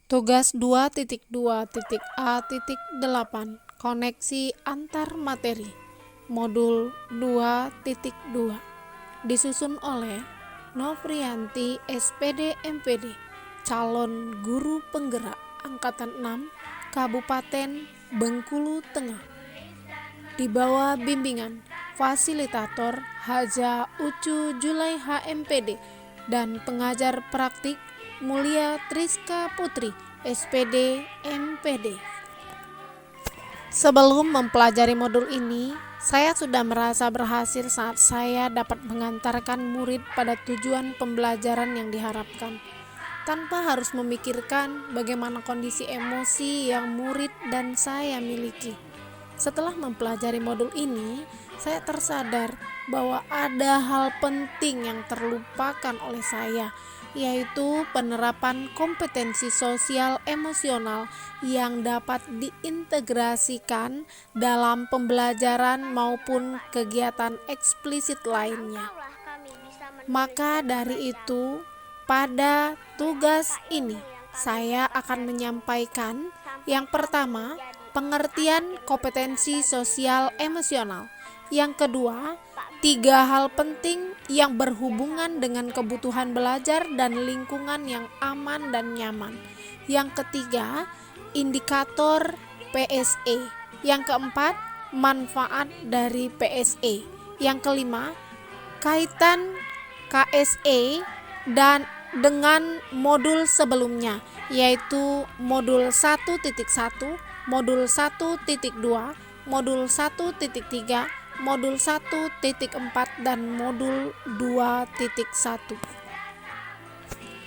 Tugas 2.2.A.8 Koneksi antar materi Modul 2.2 disusun oleh Novrianti SPD MPD, calon guru penggerak Angkatan 6 Kabupaten Bengkulu Tengah, di bawah bimbingan fasilitator Haja Ucu Julaiha MPD dan pengajar praktik Mulia Triska Putri SPD MPD. Sebelum mempelajari modul ini, saya sudah merasa berhasil saat saya dapat mengantarkan murid pada tujuan pembelajaran yang diharapkan, tanpa harus memikirkan bagaimana kondisi emosi yang murid dan saya miliki. Setelah mempelajari modul ini, saya tersadar bahwa ada hal penting yang terlupakan oleh saya, yaitu penerapan kompetensi sosial emosional yang dapat diintegrasikan dalam pembelajaran maupun kegiatan eksplisit lainnya. Maka dari itu, pada tugas ini, saya akan menyampaikan yang pertama, pengertian kompetensi sosial emosional. Yang kedua, 3 hal penting yang berhubungan dengan kebutuhan belajar dan lingkungan yang aman dan nyaman. Yang ketiga, indikator PSE. Yang keempat, manfaat dari PSE. Yang kelima, kaitan KSE dan dengan modul sebelumnya, yaitu modul 1.1, modul 1.2, modul 1.3, modul 1.4, dan modul 2.1.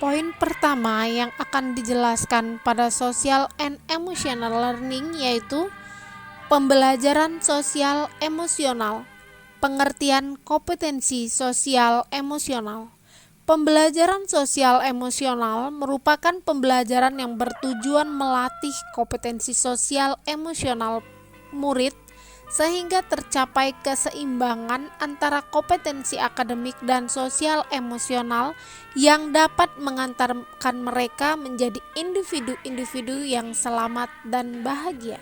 Poin pertama yang akan dijelaskan pada Social and Emotional Learning yaitu pembelajaran sosial emosional. Pengertian kompetensi sosial emosional. Pembelajaran sosial emosional merupakan pembelajaran yang bertujuan melatih kompetensi sosial emosional murid sehingga tercapai keseimbangan antara kompetensi akademik dan sosial emosional yang dapat mengantarkan mereka menjadi individu-individu yang selamat dan bahagia.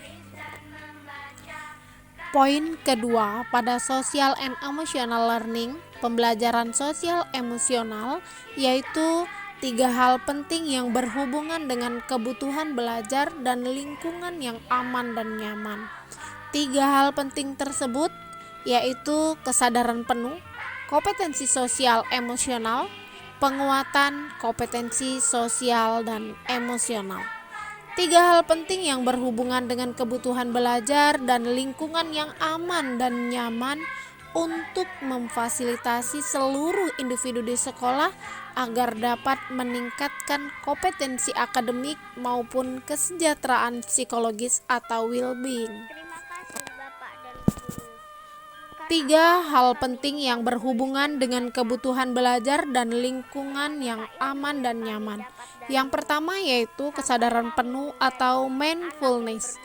Poin kedua pada Social and Emotional Learning, pembelajaran sosial emosional, yaitu 3 hal penting yang berhubungan dengan kebutuhan belajar dan lingkungan yang aman dan nyaman. 3 hal penting tersebut yaitu kesadaran penuh, kompetensi sosial emosional, penguatan kompetensi sosial dan emosional. 3 hal penting yang berhubungan dengan kebutuhan belajar dan lingkungan yang aman dan nyaman untuk memfasilitasi seluruh individu di sekolah agar dapat meningkatkan kompetensi akademik maupun kesejahteraan psikologis atau well-being. 3 hal penting yang berhubungan dengan kebutuhan belajar dan lingkungan yang aman dan nyaman. Yang pertama yaitu kesadaran penuh atau mindfulness.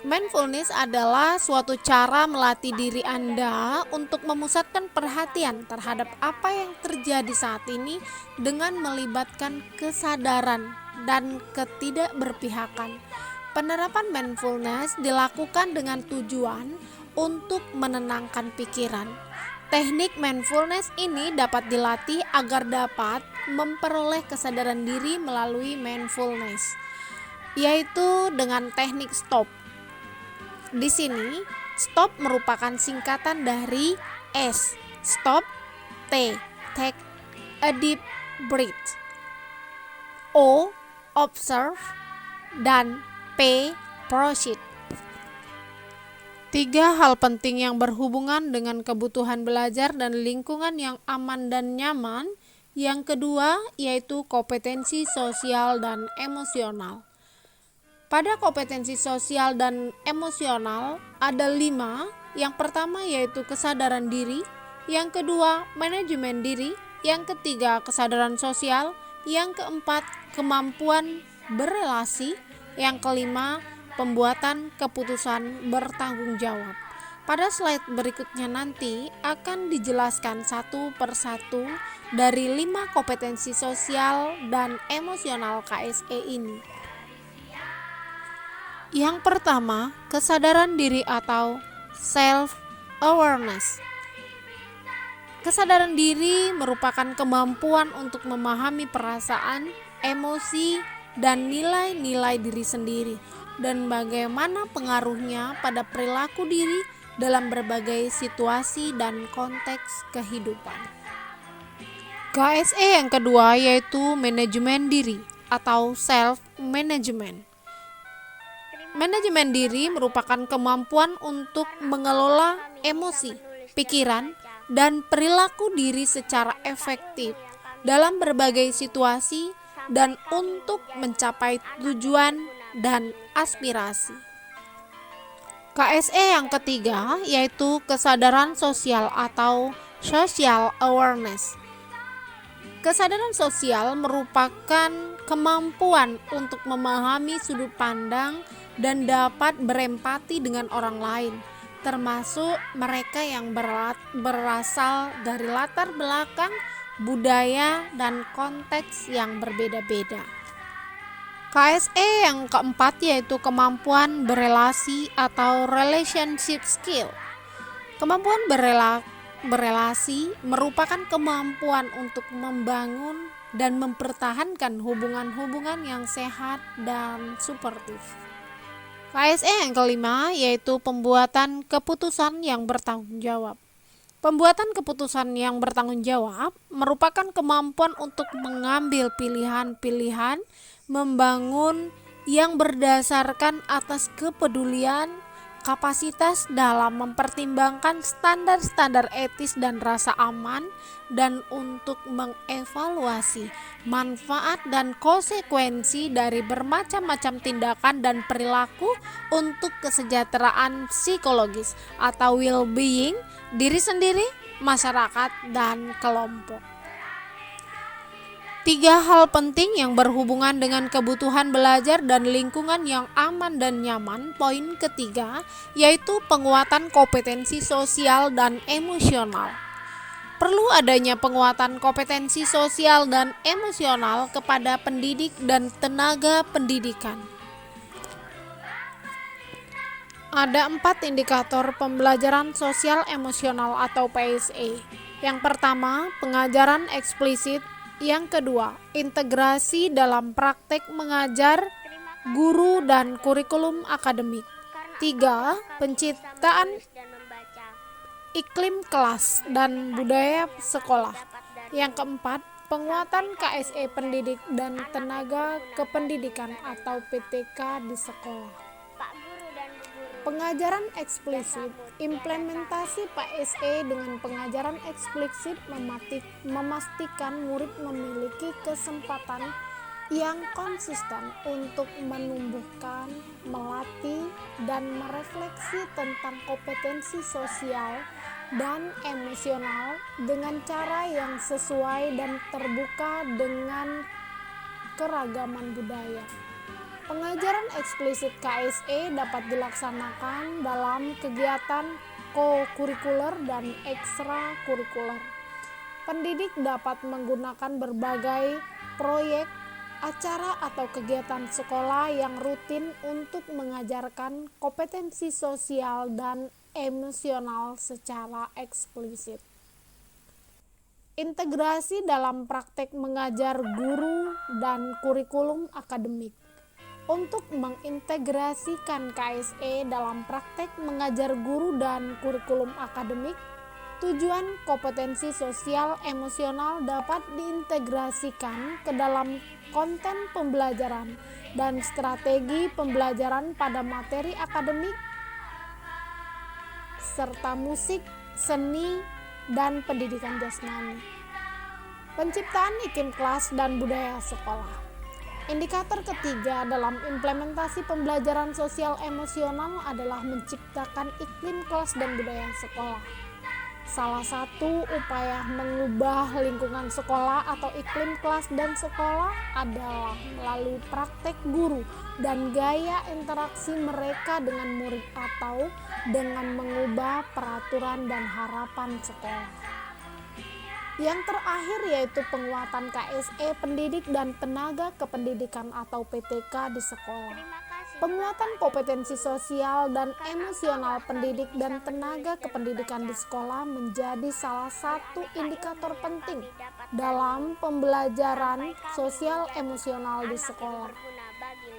Mindfulness adalah suatu cara melatih diri Anda untuk memusatkan perhatian terhadap apa yang terjadi saat ini dengan melibatkan kesadaran dan ketidakberpihakan. Penerapan mindfulness dilakukan dengan tujuan untuk menenangkan pikiran. Teknik mindfulness ini dapat dilatih agar dapat memperoleh kesadaran diri melalui mindfulness, yaitu dengan teknik stop. Di sini, stop merupakan singkatan dari S, stop, T, take a deep breath, O, observe, dan P, proceed. 3 hal penting yang berhubungan dengan kebutuhan belajar dan lingkungan yang aman dan nyaman. Yang kedua yaitu kompetensi sosial dan emosional. Pada kompetensi sosial dan emosional ada 5. Yang pertama yaitu kesadaran diri, yang kedua manajemen diri, yang ketiga kesadaran sosial, yang keempat kemampuan berelasi, yang kelima pembuatan keputusan bertanggung jawab. Pada slide berikutnya nanti akan dijelaskan satu persatu dari 5 kompetensi sosial dan emosional KSE ini. Yang pertama, kesadaran diri atau self-awareness. Kesadaran diri merupakan kemampuan untuk memahami perasaan, emosi, dan nilai-nilai diri sendiri dan bagaimana pengaruhnya pada perilaku diri dalam berbagai situasi dan konteks kehidupan. KSE yang kedua yaitu manajemen diri atau self-management. Manajemen diri merupakan kemampuan untuk mengelola emosi, pikiran, dan perilaku diri secara efektif dalam berbagai situasi dan untuk mencapai tujuan dan aspirasi. KSE yang ketiga yaitu kesadaran sosial atau social awareness. Kesadaran sosial merupakan kemampuan untuk memahami sudut pandang dan dapat berempati dengan orang lain, termasuk mereka yang berasal dari latar belakang, budaya, dan konteks yang berbeda-beda. KSE yang keempat yaitu kemampuan berelasi atau relationship skill. Kemampuan berelasi merupakan kemampuan untuk membangun dan mempertahankan hubungan-hubungan yang sehat dan suportif. KSE yang kelima yaitu pembuatan keputusan yang bertanggung jawab. Pembuatan keputusan yang bertanggung jawab merupakan kemampuan untuk mengambil pilihan-pilihan, membangun yang berdasarkan atas kepedulian, kapasitas dalam mempertimbangkan standar-standar etis dan rasa aman, dan untuk mengevaluasi manfaat dan konsekuensi dari bermacam-macam tindakan dan perilaku untuk kesejahteraan psikologis atau well-being diri sendiri, masyarakat, dan kelompok. 3 hal penting yang berhubungan dengan kebutuhan belajar dan lingkungan yang aman dan nyaman. Poin ketiga yaitu penguatan kompetensi sosial dan emosional. Perlu adanya penguatan kompetensi sosial dan emosional kepada pendidik dan tenaga pendidikan. Ada 4 indikator pembelajaran sosial emosional atau PSE. Yang pertama, pengajaran eksplisit. Yang kedua, integrasi dalam praktek mengajar, guru, dan kurikulum akademik. 3. Penciptaan iklim kelas dan budaya sekolah. Yang keempat, penguatan KSE pendidik dan tenaga kependidikan atau PTK di sekolah. Pengajaran eksplisit. Implementasi PSE dengan pengajaran eksplisit memastikan murid memiliki kesempatan yang konsisten untuk menumbuhkan, melatih, dan merefleksi tentang kompetensi sosial dan emosional dengan cara yang sesuai dan terbuka dengan keragaman budaya. Pengajaran eksplisit KSE dapat dilaksanakan dalam kegiatan co-kurikuler dan ekstrakurikuler. Pendidik dapat menggunakan berbagai proyek, acara atau kegiatan sekolah yang rutin untuk mengajarkan kompetensi sosial dan emosional secara eksplisit. Integrasi dalam praktek mengajar guru dan kurikulum akademik. Untuk mengintegrasikan KSE dalam praktek mengajar guru dan kurikulum akademik, tujuan kompetensi sosial emosional dapat diintegrasikan ke dalam konten pembelajaran dan strategi pembelajaran pada materi akademik serta musik, seni, dan pendidikan jasmani. Penciptaan iklim kelas dan budaya sekolah. Indikator ketiga dalam implementasi pembelajaran sosial emosional adalah menciptakan iklim kelas dan budaya sekolah. Salah satu upaya mengubah lingkungan sekolah atau iklim kelas dan sekolah adalah melalui praktek guru dan gaya interaksi mereka dengan murid atau dengan mengubah peraturan dan harapan sekolah. Yang terakhir yaitu penguatan KSE pendidik dan tenaga kependidikan atau PTK di sekolah. Penguatan kompetensi sosial dan emosional pendidik dan tenaga kependidikan di sekolah menjadi salah satu indikator penting dalam pembelajaran sosial emosional di sekolah.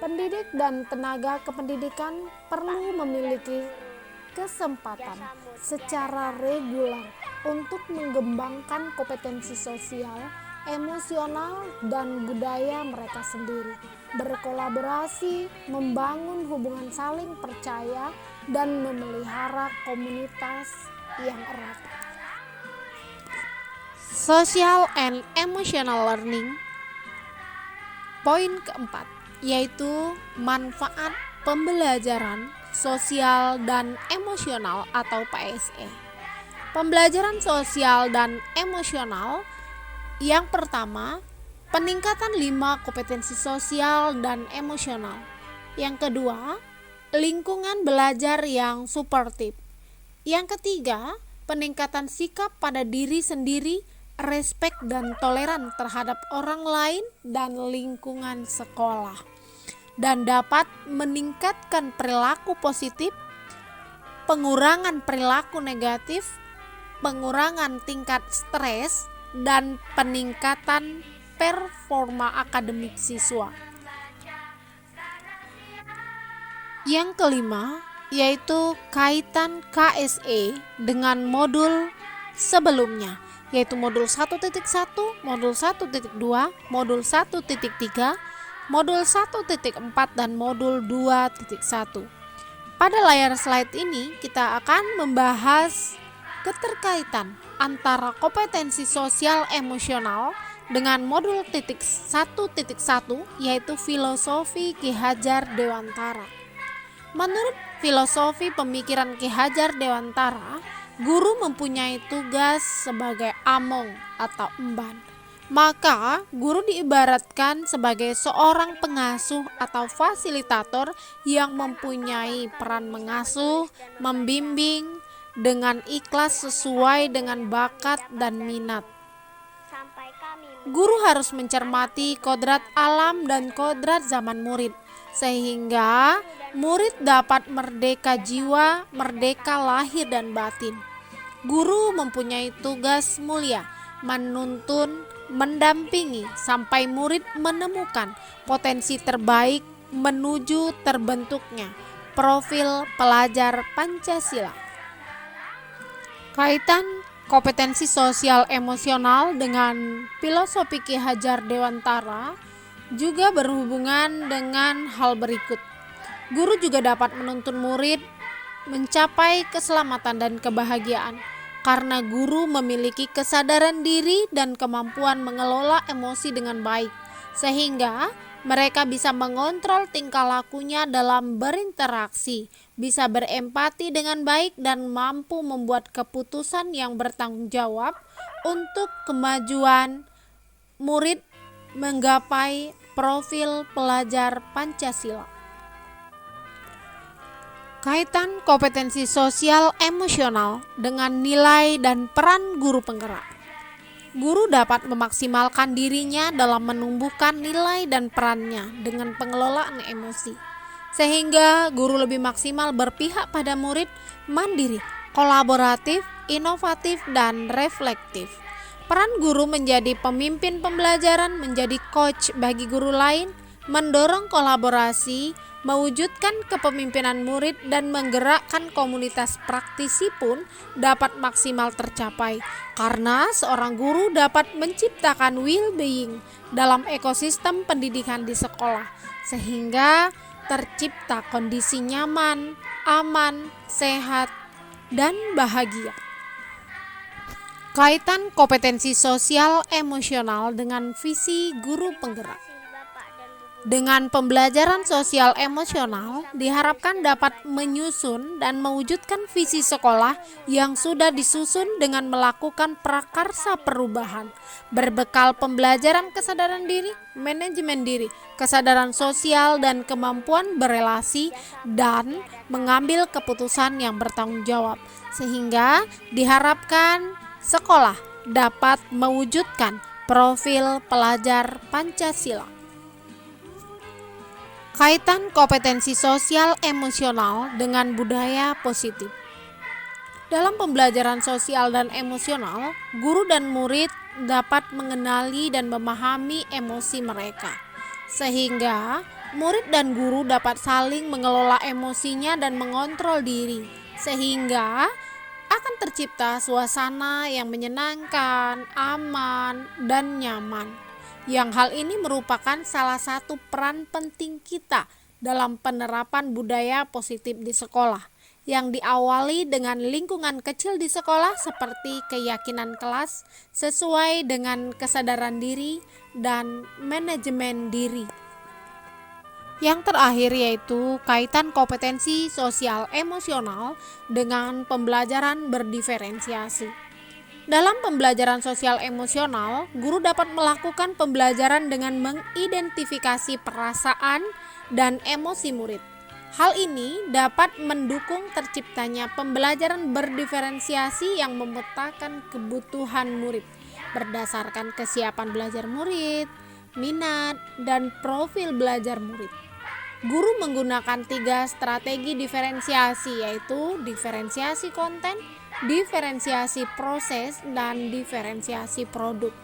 Pendidik dan tenaga kependidikan perlu memiliki kesempatan secara reguler untuk mengembangkan kompetensi sosial, emosional, dan budaya mereka sendiri, berkolaborasi, membangun hubungan saling percaya, dan memelihara komunitas yang erat. Social and emotional learning. Poin keempat, yaitu manfaat pembelajaran sosial dan emosional atau PSE. Pembelajaran sosial dan emosional yang pertama, peningkatan 5 kompetensi sosial dan emosional. Yang kedua, lingkungan belajar yang suportif. Yang ketiga, peningkatan sikap pada diri sendiri, respek dan toleran terhadap orang lain dan lingkungan sekolah, dan dapat meningkatkan perilaku positif, pengurangan perilaku negatif, pengurangan tingkat stres, dan peningkatan performa akademik siswa. Yang kelima, yaitu kaitan KSE dengan modul sebelumnya, yaitu modul 1.1, modul 1.2, modul 1.3, modul 1.4, dan modul 2.1. Pada layar slide ini kita akan membahas keterkaitan antara kompetensi sosial emosional dengan modul 1.1, yaitu filosofi Ki Hajar Dewantara. Menurut filosofi pemikiran Ki Hajar Dewantara, guru mempunyai tugas sebagai among atau emban. Maka guru diibaratkan sebagai seorang pengasuh atau fasilitator yang mempunyai peran mengasuh, membimbing dengan ikhlas sesuai dengan bakat dan minat. Guru harus mencermati kodrat alam dan kodrat zaman murid, sehingga murid dapat merdeka jiwa, merdeka lahir dan batin. Guru mempunyai tugas mulia, menuntun, mendampingi sampai murid menemukan potensi terbaik menuju terbentuknya profil pelajar Pancasila. Kaitan kompetensi sosial emosional dengan filosofi Ki Hajar Dewantara juga berhubungan dengan hal berikut. Guru juga dapat menuntun murid mencapai keselamatan dan kebahagiaan, karena guru memiliki kesadaran diri dan kemampuan mengelola emosi dengan baik, sehingga mereka bisa mengontrol tingkah lakunya dalam berinteraksi, bisa berempati dengan baik, dan mampu membuat keputusan yang bertanggung jawab untuk kemajuan murid menggapai profil pelajar Pancasila. Kaitan kompetensi sosial emosional dengan nilai dan peran guru penggerak. Guru dapat memaksimalkan dirinya dalam menumbuhkan nilai dan perannya dengan pengelolaan emosi, sehingga guru lebih maksimal berpihak pada murid, mandiri, kolaboratif, inovatif, dan reflektif. Peran guru menjadi pemimpin pembelajaran, menjadi coach bagi guru lain, mendorong kolaborasi, mewujudkan kepemimpinan murid, dan menggerakkan komunitas praktisi pun dapat maksimal tercapai, karena seorang guru dapat menciptakan well-being dalam ekosistem pendidikan di sekolah, sehingga tercipta kondisi nyaman, aman, sehat, dan bahagia. Kaitan kompetensi sosial emosional dengan visi guru penggerak. Dengan pembelajaran sosial emosional diharapkan dapat menyusun dan mewujudkan visi sekolah yang sudah disusun dengan melakukan prakarsa perubahan, berbekal pembelajaran kesadaran diri, manajemen diri, kesadaran sosial, dan kemampuan berelasi dan mengambil keputusan yang bertanggung jawab, sehingga diharapkan sekolah dapat mewujudkan profil pelajar Pancasila. Kaitan kompetensi sosial emosional dengan budaya positif. Dalam pembelajaran sosial dan emosional, guru dan murid dapat mengenali dan memahami emosi mereka, sehingga murid dan guru dapat saling mengelola emosinya dan mengontrol diri, sehingga akan tercipta suasana yang menyenangkan, aman, dan nyaman. Yang hal ini merupakan salah satu peran penting kita dalam penerapan budaya positif di sekolah, yang diawali dengan lingkungan kecil di sekolah seperti keyakinan kelas sesuai dengan kesadaran diri dan manajemen diri. Yang terakhir yaitu kaitan kompetensi sosial emosional dengan pembelajaran berdiferensiasi. Dalam pembelajaran sosial emosional, guru dapat melakukan pembelajaran dengan mengidentifikasi perasaan dan emosi murid. Hal ini dapat mendukung terciptanya pembelajaran berdiferensiasi yang memetakan kebutuhan murid berdasarkan kesiapan belajar murid, minat, dan profil belajar murid. Guru menggunakan 3 strategi diferensiasi, yaitu diferensiasi konten, diferensiasi proses, dan diferensiasi produk.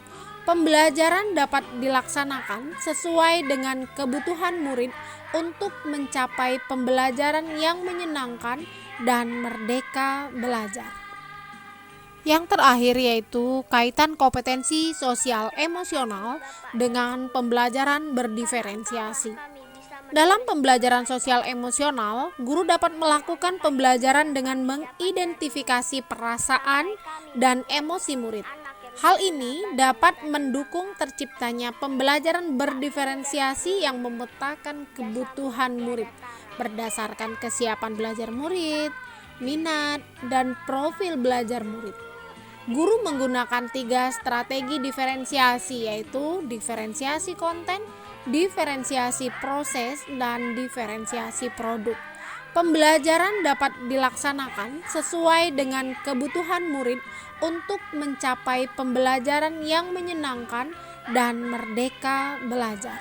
Pembelajaran dapat dilaksanakan sesuai dengan kebutuhan murid untuk mencapai pembelajaran yang menyenangkan dan merdeka belajar. Yang terakhir yaitu kaitan kompetensi sosial emosional dengan pembelajaran berdiferensiasi. Dalam pembelajaran sosial emosional, guru dapat melakukan pembelajaran dengan mengidentifikasi perasaan dan emosi murid. Hal ini dapat mendukung terciptanya pembelajaran berdiferensiasi yang memetakan kebutuhan murid berdasarkan kesiapan belajar murid, minat, dan profil belajar murid. Guru menggunakan 3 strategi diferensiasi, yaitu diferensiasi konten, diferensiasi proses, dan diferensiasi produk. Pembelajaran dapat dilaksanakan sesuai dengan kebutuhan murid untuk mencapai pembelajaran yang menyenangkan dan merdeka belajar.